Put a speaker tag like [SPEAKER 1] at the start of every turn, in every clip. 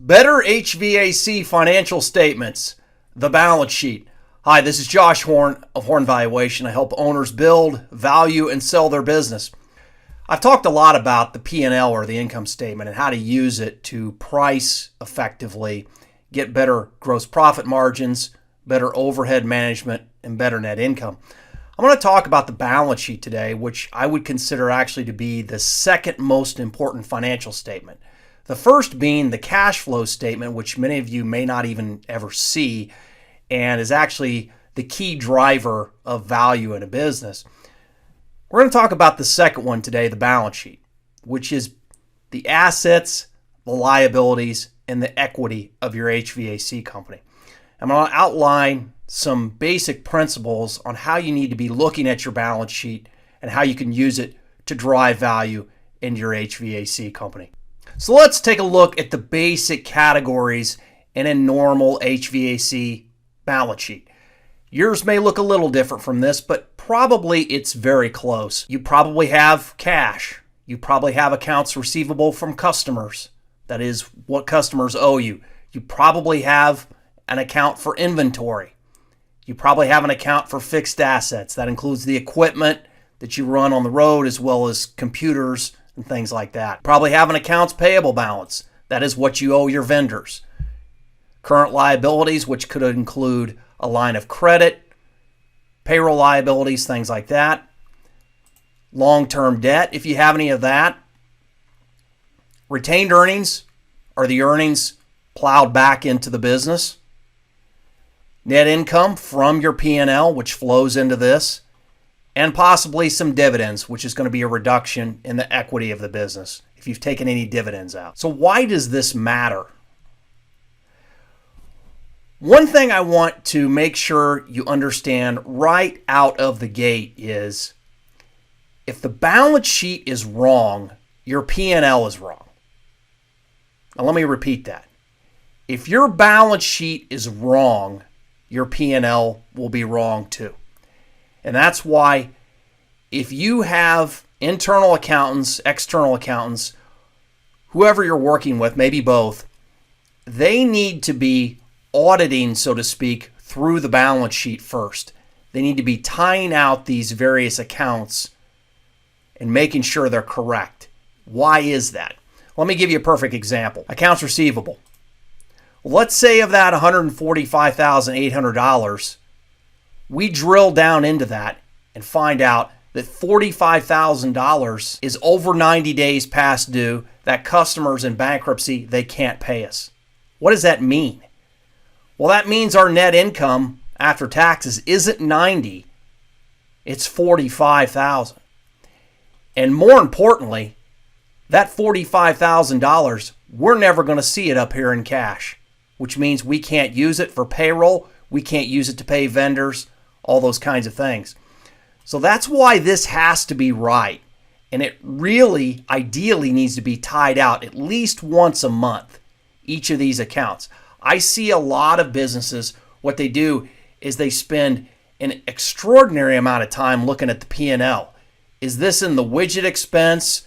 [SPEAKER 1] Better HVAC financial statements, the balance sheet. Hi, this is Josh Horn of Horn Valuation. I help owners build, value, and sell their business. I've talked a lot about the P&L or the income statement and how to use it to price effectively, get better gross profit margins, better overhead management, and better net income. I'm going to talk about the balance sheet today, which I would consider actually to be the second most important financial statement. The first being the cash flow statement, which many of you may not even ever see, and is actually the key driver of value in a business. We're going to talk about the second one today, the balance sheet, which is the assets, the liabilities, and the equity of your HVAC company. I'm going to outline some basic principles on how you need to be looking at your balance sheet and how you can use it to drive value in your HVAC company. So let's take a look at the basic categories in a normal HVAC balance sheet. Yours may look a little different from this, but probably it's very close. You probably have cash. You probably have accounts receivable from customers. That is what customers owe you. You probably have an account for inventory. You probably have an account for fixed assets. That includes the equipment that you run on the road as well as computers and things like that. Probably have an accounts payable balance. That is what you owe your vendors. Current liabilities, which could include a line of credit, payroll liabilities, things like that. Long-term debt, if you have any of that. Retained earnings are the earnings plowed back into the business. Net income from your P&L, which flows into this. And possibly some dividends, which is going to be a reduction in the equity of the business if you've taken any dividends out. So why does this matter? One thing I want to make sure you understand right out of the gate is if the balance sheet is wrong, your P&L is wrong. Now let me repeat that. If your balance sheet is wrong, your P&L will be wrong too. And that's why if you have internal accountants, external accountants, whoever you're working with, maybe both, they need to be auditing, so to speak, through the balance sheet first. They need to be tying out these various accounts and making sure they're correct. Why is that? Let me give you a perfect example. Accounts receivable. Let's say of that $145,800, we drill down into that and find out that $45,000 is over 90 days past due, that customers in bankruptcy, they can't pay us. What does that mean? Well, that means our net income after taxes isn't 90, it's 45,000. And more importantly, that $45,000, we're never going to see it up here in cash, which means we can't use it for payroll, we can't use it to pay vendors, all those kinds of things. So that's why this has to be right. And it really, ideally, needs to be tied out at least once a month, each of these accounts. I see a lot of businesses, what they do is they spend an extraordinary amount of time looking at the P&L. Is this in the widget expense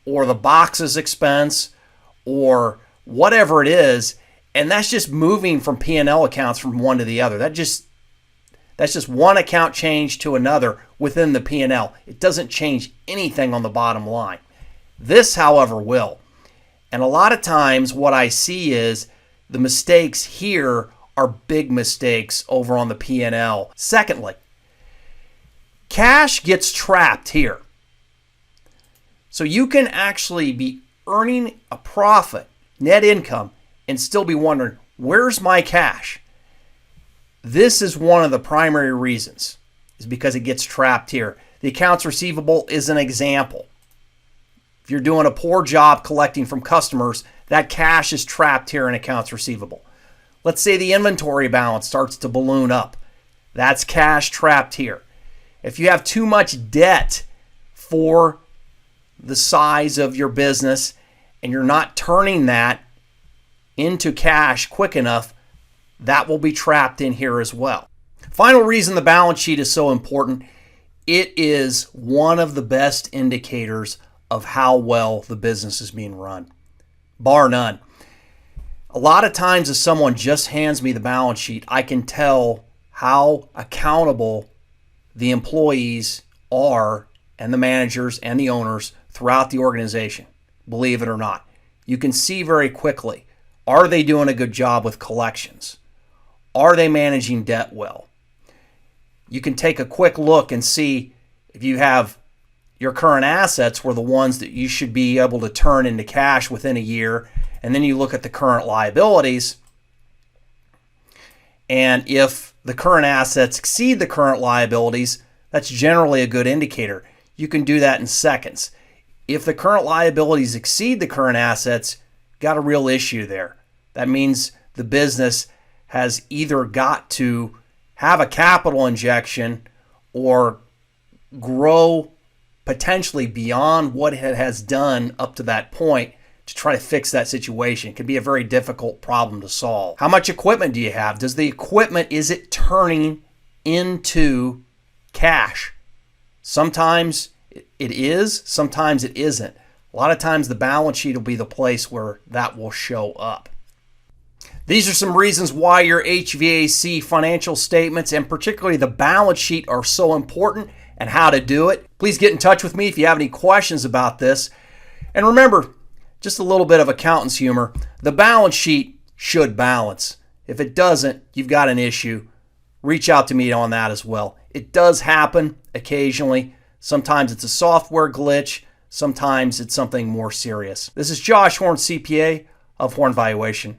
[SPEAKER 1] or the boxes expense or whatever it is? And that's just moving from P&L accounts from one to the other. That's just one account change to another within the P&L. It doesn't change anything on the bottom line. This, however, will. And a lot of times what I see is the mistakes here are big mistakes over on the P&L. Secondly, cash gets trapped here. So you can actually be earning a profit, net income, and still be wondering, where's my cash? This is one of the primary reasons, is because it gets trapped here. The accounts receivable is an example. If you're doing a poor job collecting from customers, that cash is trapped here in accounts receivable. Let's say the inventory balance starts to balloon up. That's cash trapped here. If you have too much debt for the size of your business and you're not turning that into cash quick enough, that will be trapped in here as well. Final reason the balance sheet is so important, it is one of the best indicators of how well the business is being run, bar none. A lot of times if someone just hands me the balance sheet, I can tell how accountable the employees are and the managers and the owners throughout the organization, believe it or not. You can see very quickly, are they doing a good job with collections? Are they managing debt well? You can take a quick look and see if you have your current assets were the ones that you should be able to turn into cash within a year, and then you look at the current liabilities, and if the current assets exceed the current liabilities, that's generally a good indicator. You can do that in seconds. If the current liabilities exceed the current assets, got a real issue there. That means the business has either got to have a capital injection or grow potentially beyond what it has done up to that point to try to fix that situation. It can be a very difficult problem to solve. How much equipment do you have? Does the equipment, is it turning into cash? Sometimes it is, sometimes it isn't. A lot of times the balance sheet will be the place where that will show up. These are some reasons why your HVAC financial statements and particularly the balance sheet are so important and how to do it. Please get in touch with me if you have any questions about this. And remember, just a little bit of accountant's humor, the balance sheet should balance. If it doesn't, you've got an issue. Reach out to me on that as well. It does happen occasionally. Sometimes it's a software glitch. Sometimes it's something more serious. This is Josh Horn, CPA of Horn Valuation.